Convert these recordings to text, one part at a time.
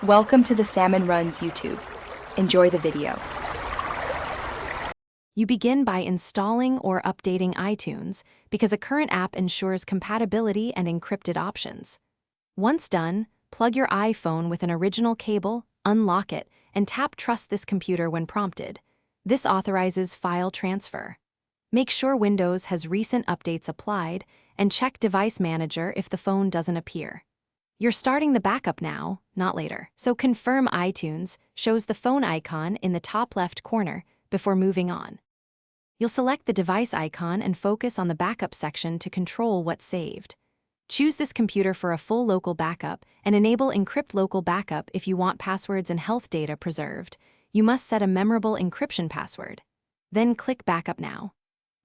Welcome to the Salmon Runs YouTube. Enjoy the video. You begin by installing or updating iTunes because a current app ensures compatibility and encrypted options. Once done, plug your iPhone with an original cable, unlock it, and tap Trust this computer when prompted. This authorizes file transfer. Make sure Windows has recent updates applied and check Device Manager if the phone doesn't appear. You're starting the backup now, not later. So confirm iTunes shows the phone icon in the top left corner before moving on. You'll select the device icon and focus on the backup section to control what's saved. Choose this computer for a full local backup and enable Encrypt Local Backup if you want passwords and health data preserved. You must set a memorable encryption password. Then click Backup Now.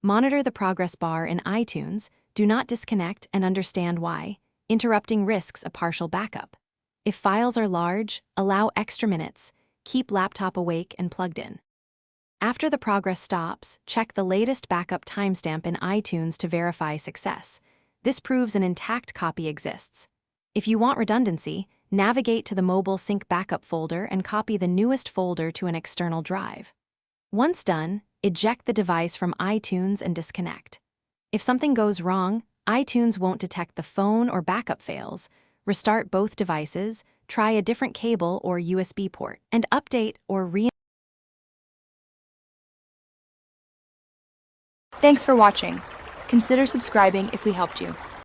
Monitor the progress bar in iTunes, do not disconnect and understand why. Interrupting risks a partial backup. If files are large, allow extra minutes. Keep laptop awake and plugged in. After the progress stops, check the latest backup timestamp in iTunes to verify success. This proves an intact copy exists. If you want redundancy, navigate to the Mobile Sync Backup folder and copy the newest folder to an external drive. Once done, eject the device from iTunes and disconnect. If something goes wrong, iTunes won't detect the phone or backup fails. Restart both devices, try a different cable or USB port, and update or Thanks for watching. Consider subscribing if we helped you.